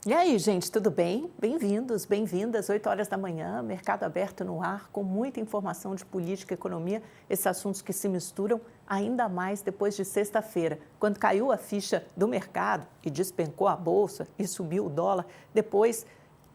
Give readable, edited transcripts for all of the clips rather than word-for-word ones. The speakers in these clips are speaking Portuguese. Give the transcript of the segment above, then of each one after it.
E aí, gente, tudo bem? Bem-vindos, bem-vindas. 8 horas da manhã, mercado aberto no ar, com muita informação de política e economia, esses assuntos que se misturam ainda mais depois de sexta-feira, quando caiu a ficha do mercado e despencou a bolsa e subiu o dólar, depois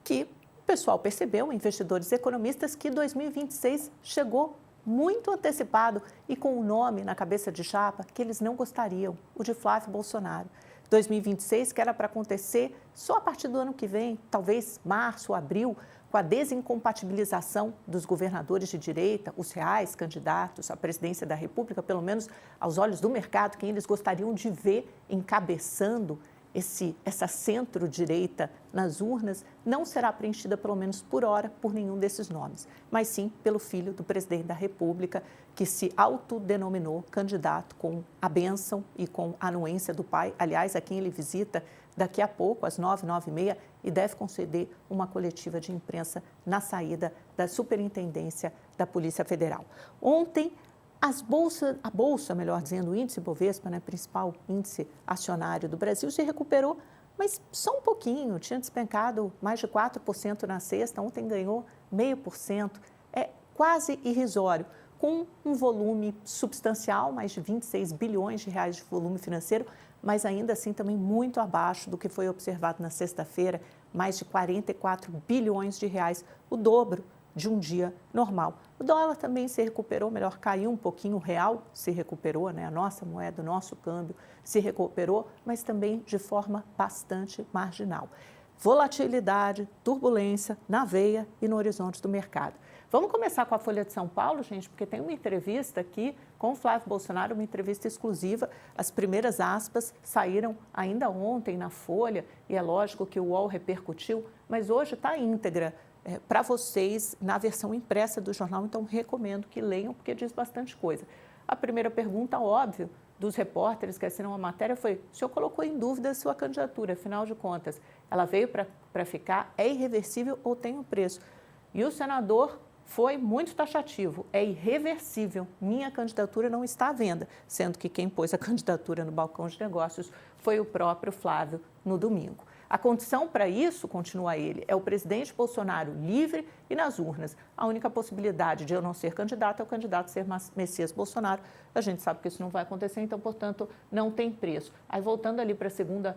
que o pessoal percebeu, investidores e economistas, que 2026 chegou muito antecipado e com um nome na cabeça de chapa que eles não gostariam, o de Flávio Bolsonaro. 2026, que era para acontecer só a partir do ano que vem, talvez março, abril, com a desincompatibilização dos governadores de direita, os reais candidatos à presidência da República, pelo menos aos olhos do mercado, quem eles gostariam de ver encabeçando essa centro-direita nas urnas, não será preenchida, pelo menos por hora, por nenhum desses nomes, mas sim pelo filho do presidente da República, que se autodenominou candidato com a bênção e com a anuência do pai, aliás, a quem ele visita daqui a pouco, às 9, 9h30, e deve conceder uma coletiva de imprensa na saída da Superintendência da Polícia Federal. Ontem, a bolsa, melhor dizendo, o índice Bovespa, né, principal índice acionário do Brasil, se recuperou, mas só um pouquinho, tinha despencado mais de 4% na sexta, ontem ganhou 0,5%, é quase irrisório, com um volume substancial, mais de 26 bilhões de reais de volume financeiro, mas ainda assim também muito abaixo do que foi observado na sexta-feira, mais de 44 bilhões de reais, o dobro de um dia normal. O dólar também se recuperou, melhor, caiu um pouquinho, o real se recuperou, né? A nossa moeda, o nosso câmbio se recuperou, mas também de forma bastante marginal. Volatilidade, turbulência na veia e no horizonte do mercado. Vamos começar com a Folha de São Paulo, gente, porque tem uma entrevista aqui com o Flávio Bolsonaro, uma entrevista exclusiva. As primeiras aspas saíram ainda ontem na Folha e é lógico que o UOL repercutiu, mas hoje está íntegra para vocês na versão impressa do jornal, então recomendo que leiam, porque diz bastante coisa. A primeira pergunta, óbvio, dos repórteres que assinam a matéria foi: o senhor colocou em dúvida a sua candidatura, afinal de contas, ela veio para ficar, é irreversível ou tem um preço? E o senador foi muito taxativo, é irreversível, minha candidatura não está à venda, sendo que quem pôs a candidatura no balcão de negócios foi o próprio Flávio no domingo. A condição para isso, continua ele, é o presidente Bolsonaro livre e nas urnas. A única possibilidade de eu não ser candidato é o candidato ser Messias Bolsonaro. A gente sabe que isso não vai acontecer, então, portanto, não tem preço. Aí, voltando ali para a segunda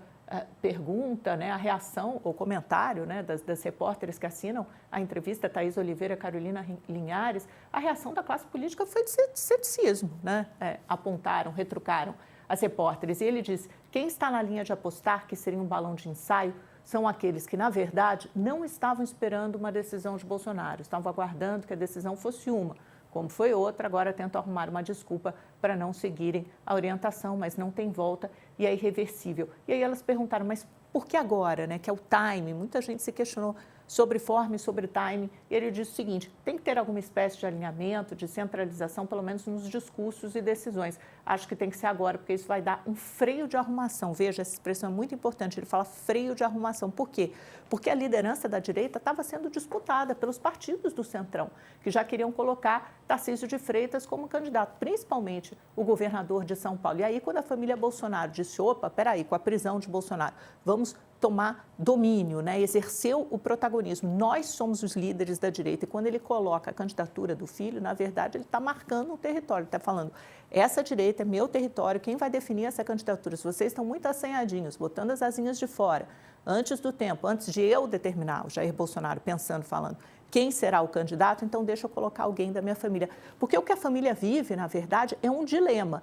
pergunta, né, a reação ou comentário, né, das repórteres que assinam a entrevista, Thaís Oliveira, Carolina Linhares, a reação da classe política foi de ceticismo, né? Apontaram, retrucaram as repórteres. E ele diz: quem está na linha de apostar que seria um balão de ensaio são aqueles que, na verdade, não estavam esperando uma decisão de Bolsonaro, estavam aguardando que a decisão fosse uma. Como foi outra, agora tentam arrumar uma desculpa para não seguirem a orientação, mas não tem volta e é irreversível. E aí elas perguntaram: mas por que agora, né? Que é o time. Muita gente se questionou sobre forma e sobre time. E ele disse o seguinte: tem que ter alguma espécie de alinhamento, de centralização, pelo menos nos discursos e decisões. Acho que tem que ser agora, porque isso vai dar um freio de arrumação. Veja, essa expressão é muito importante. Ele fala freio de arrumação. Por quê? Porque a liderança da direita estava sendo disputada pelos partidos do Centrão, que já queriam colocar Tarcísio de Freitas como candidato, principalmente o governador de São Paulo. E aí, quando a família Bolsonaro disse: opa, peraí, com a prisão de Bolsonaro, vamos tomar domínio, né? Exerceu o protagonismo. Nós somos os líderes da direita. E quando ele coloca a candidatura do filho, na verdade, ele está marcando um território. Ele está falando: essa direita é meu território, quem vai definir essa candidatura? Se vocês estão muito assanhadinhos, botando as asinhas de fora, antes do tempo, antes de eu determinar, o Jair Bolsonaro pensando, falando quem será o candidato, então deixa eu colocar alguém da minha família. Porque o que a família vive, na verdade, é um dilema,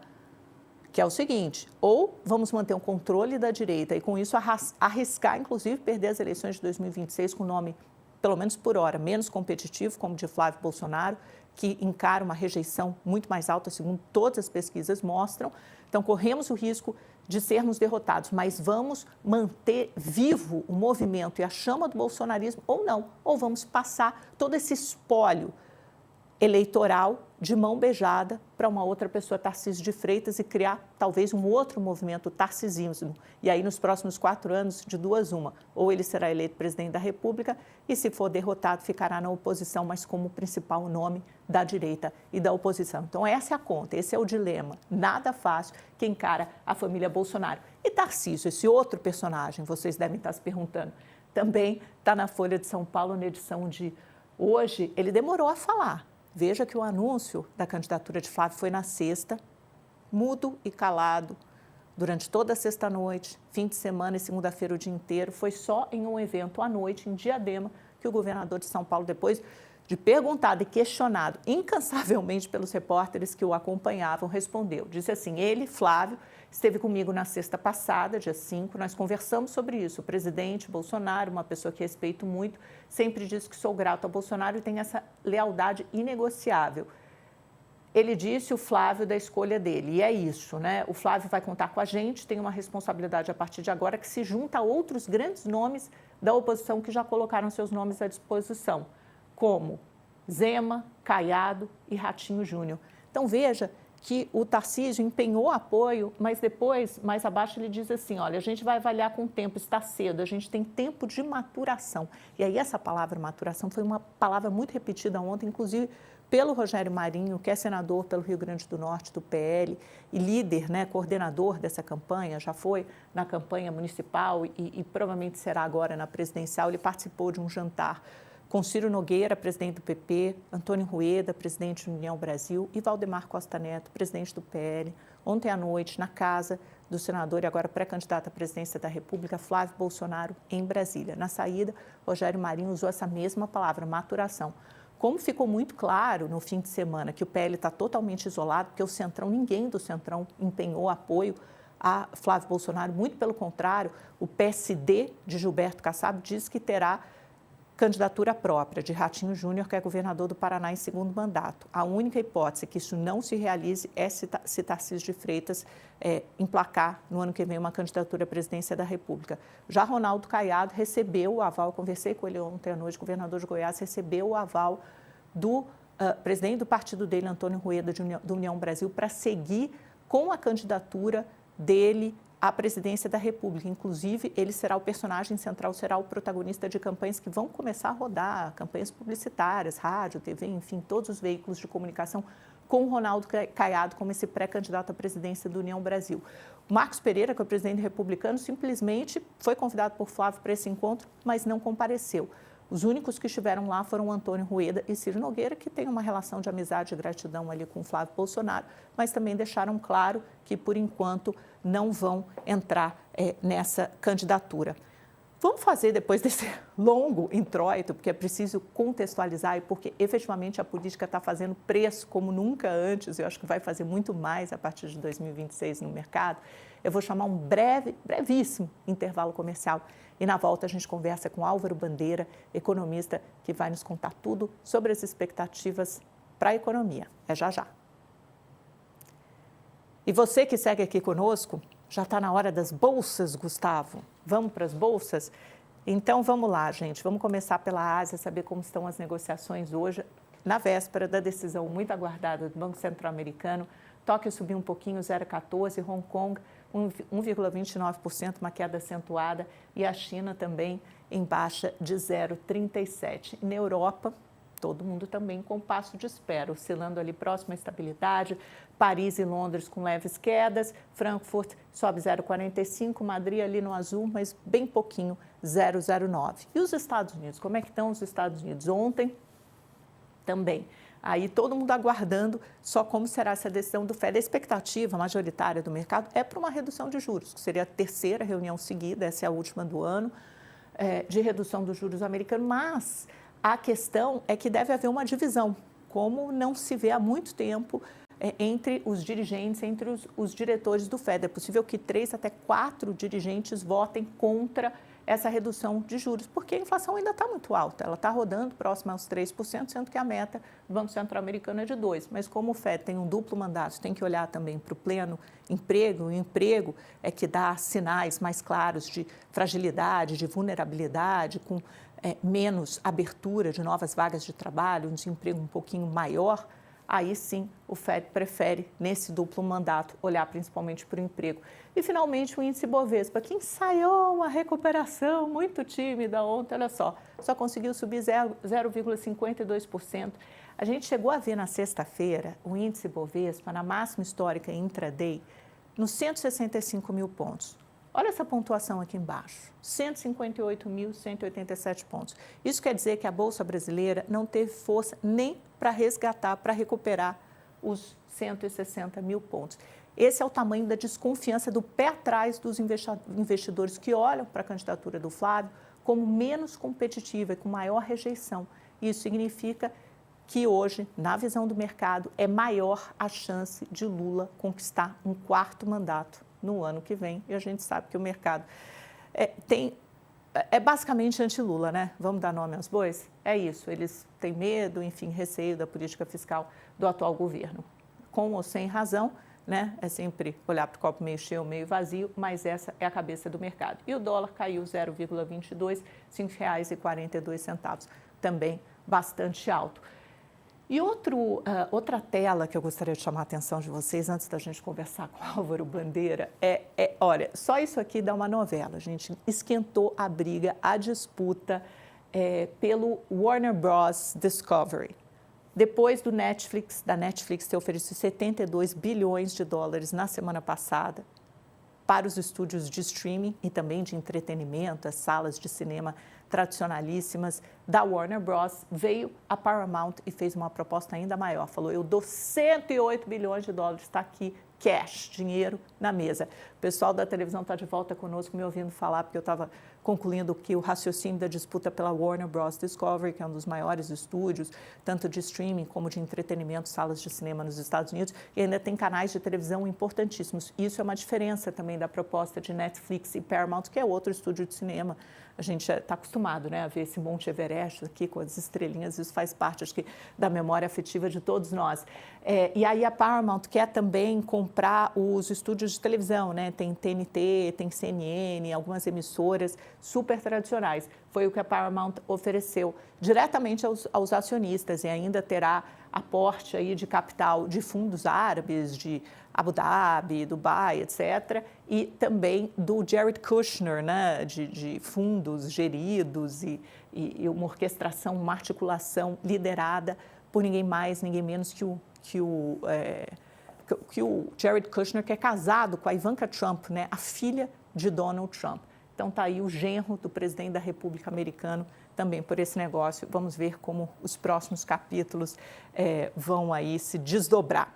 que é o seguinte: ou vamos manter um controle da direita e, com isso, arriscar, inclusive, perder as eleições de 2026 com o nome, pelo menos por hora, menos competitivo, como o de Flávio Bolsonaro, que encara uma rejeição muito mais alta, segundo todas as pesquisas mostram. Então, corremos o risco de sermos derrotados, mas vamos manter vivo o movimento e a chama do bolsonarismo ou não, ou vamos passar todo esse espólio eleitoral de mão beijada para uma outra pessoa, Tarcísio de Freitas, e criar talvez um outro movimento, tarcisismo. E aí, nos próximos 4 anos, de duas uma: ou ele será eleito presidente da República e, se for derrotado, ficará na oposição, mas como principal nome da direita e da oposição. Então, essa é a conta, esse é o dilema. Nada fácil que encara a família Bolsonaro. E Tarcísio, esse outro personagem, vocês devem estar se perguntando: também está na Folha de São Paulo, na edição de hoje. Ele demorou a falar. Veja que o anúncio da candidatura de Flávio foi na sexta, mudo e calado, durante toda a sexta-noite, fim de semana e segunda-feira o dia inteiro. Foi só em um evento à noite, em Diadema, que o governador de São Paulo, depois de perguntado e questionado incansavelmente pelos repórteres que o acompanhavam, respondeu. Disse assim: ele, Flávio, esteve comigo na sexta passada, dia 5, nós conversamos sobre isso. O presidente Bolsonaro, uma pessoa que respeito muito, sempre diz que sou grato a Bolsonaro e tem essa lealdade inegociável. Ele disse, o Flávio, da escolha dele, e é isso, né? O Flávio vai contar com a gente, tem uma responsabilidade a partir de agora que se junta a outros grandes nomes da oposição que já colocaram seus nomes à disposição, como Zema, Caiado e Ratinho Júnior. Então, veja que o Tarcísio empenhou apoio, mas depois, mais abaixo, ele diz assim, olha, a gente vai avaliar com o tempo, está cedo, a gente tem tempo de maturação. E aí essa palavra maturação foi uma palavra muito repetida ontem, inclusive pelo Rogério Marinho, que é senador pelo Rio Grande do Norte, do PL, e líder, né, coordenador dessa campanha, já foi na campanha municipal e provavelmente será agora na presidencial. Ele participou de um jantar com Ciro Nogueira, presidente do PP, Antônio Rueda, presidente do União Brasil, e Valdemar Costa Neto, presidente do PL, ontem à noite, na casa do senador e agora pré-candidato à presidência da República, Flávio Bolsonaro, em Brasília. Na saída, Rogério Marinho usou essa mesma palavra, maturação. Como ficou muito claro no fim de semana que o PL está totalmente isolado, porque o Centrão, ninguém do Centrão empenhou apoio a Flávio Bolsonaro, muito pelo contrário, o PSD de Gilberto Kassab diz que terá candidatura própria de Ratinho Júnior, que é governador do Paraná em segundo mandato. A única hipótese que isso não se realize é se Tarcísio de Freitas emplacar no ano que vem uma candidatura à presidência da República. Já Ronaldo Caiado recebeu o aval, conversei com ele ontem à noite, governador de Goiás, recebeu o aval do presidente do partido dele, Antônio Rueda, do União Brasil, para seguir com a candidatura dele à presidência da República. Inclusive, ele será o personagem central, será o protagonista de campanhas que vão começar a rodar, campanhas publicitárias, rádio, TV, enfim, todos os veículos de comunicação, com o Ronaldo Caiado como esse pré-candidato à presidência do União Brasil. O Marcos Pereira, que é o presidente republicano, simplesmente foi convidado por Flávio para esse encontro, mas não compareceu. Os únicos que estiveram lá foram Antônio Rueda e Ciro Nogueira, que têm uma relação de amizade e gratidão ali com o Flávio Bolsonaro, mas também deixaram claro que, por enquanto, não vão entrar nessa candidatura. Vamos fazer, depois desse longo introito, porque é preciso contextualizar e porque efetivamente a política está fazendo preço como nunca antes, eu acho que vai fazer muito mais a partir de 2026 no mercado. Eu vou chamar um brevíssimo intervalo comercial e na volta a gente conversa com Álvaro Bandeira, economista, que vai nos contar tudo sobre as expectativas para a economia. É já já. E você que segue aqui conosco, já está na hora das bolsas, Gustavo. Vamos para as bolsas? Então, vamos lá, gente. Vamos começar pela Ásia, saber como estão as negociações hoje, na véspera da decisão muito aguardada do Banco Centro-Americano. Tóquio subiu um pouquinho, 0,14%, Hong Kong 1,29%, uma queda acentuada, e a China também em baixa de 0,37%. E na Europa, todo mundo também com passo de espera, oscilando ali próximo à estabilidade. Paris e Londres com leves quedas, Frankfurt sobe 0,45%, Madrid ali no azul, mas bem pouquinho, 0,09%. E os Estados Unidos, como é que estão os Estados Unidos? Ontem também. Aí todo mundo aguardando só como será essa decisão do FED. A expectativa majoritária do mercado é para uma redução de juros, que seria a terceira reunião seguida, essa é a última do ano, de redução dos juros americanos, mas a questão é que deve haver uma divisão, como não se vê há muito tempo entre os dirigentes, entre os diretores do FED. É possível que 3 até 4 dirigentes votem contra essa redução de juros, porque a inflação ainda está muito alta, ela está rodando próxima aos 3%, sendo que a meta do Banco Centro-Americano é de 2%. Mas como o FED tem um duplo mandato, tem que olhar também para o pleno emprego, o emprego é que dá sinais mais claros de fragilidade, de vulnerabilidade, com menos abertura de novas vagas de trabalho, um desemprego um pouquinho maior, aí sim o FED prefere, nesse duplo mandato, olhar principalmente para o emprego. E, finalmente, o índice Bovespa, que ensaiou uma recuperação muito tímida ontem, olha só conseguiu subir 0,52%. A gente chegou a ver na sexta-feira o índice Bovespa, na máxima histórica intraday, nos 165 mil pontos. Olha essa pontuação aqui embaixo, 158.187 pontos. Isso quer dizer que a Bolsa Brasileira não teve força nem para resgatar, para recuperar os 160 mil pontos. Esse é o tamanho da desconfiança do pé atrás dos investidores que olham para a candidatura do Flávio como menos competitiva e com maior rejeição. Isso significa que hoje, na visão do mercado, é maior a chance de Lula conquistar um 4º mandato no ano que vem. E a gente sabe que o mercado é basicamente anti-Lula, né? Vamos dar nome aos bois? É isso, eles têm medo, enfim, receio da política fiscal do atual governo. Com ou sem razão, né? É sempre olhar para o copo meio cheio, meio vazio, mas essa é a cabeça do mercado. E o dólar caiu 0,22, R$ 5,42, também bastante alto. E outra tela que eu gostaria de chamar a atenção de vocês, antes da gente conversar com o Álvaro Bandeira, olha, só isso aqui dá uma novela, a gente esquentou a briga, a disputa pelo Warner Bros. Discovery. Depois da Netflix ter oferecido 72 bilhões de dólares na semana passada para os estúdios de streaming e também de entretenimento, as salas de cinema tradicionalíssimas da Warner Bros., veio a Paramount e fez uma proposta ainda maior. Falou, eu dou 108 bilhões de dólares, está aqui, cash, dinheiro na mesa. O pessoal da televisão está de volta conosco, me ouvindo falar, porque eu estava concluindo que o raciocínio da disputa pela Warner Bros. Discovery, que é um dos maiores estúdios, tanto de streaming como de entretenimento, salas de cinema nos Estados Unidos, e ainda tem canais de televisão importantíssimos. Isso é uma diferença também da proposta de Netflix e Paramount, que é outro estúdio de cinema. A gente está acostumado, né, a ver esse Monte Everest aqui com as estrelinhas, isso faz parte, acho que, da memória afetiva de todos nós. E aí a Paramount quer também comprar os estúdios de televisão, né? Tem TNT, tem CNN, algumas emissoras super tradicionais. Foi o que a Paramount ofereceu diretamente aos acionistas e ainda terá aporte aí de capital de fundos árabes, de Abu Dhabi, Dubai, etc., e também do Jared Kushner, né, de fundos geridos e uma orquestração, uma articulação liderada por ninguém mais, ninguém menos que o Jared Kushner, que é casado com a Ivanka Trump, né, a filha de Donald Trump. Então, está aí o genro do presidente da República americano também por esse negócio. Vamos ver como os próximos capítulos vão aí se desdobrar.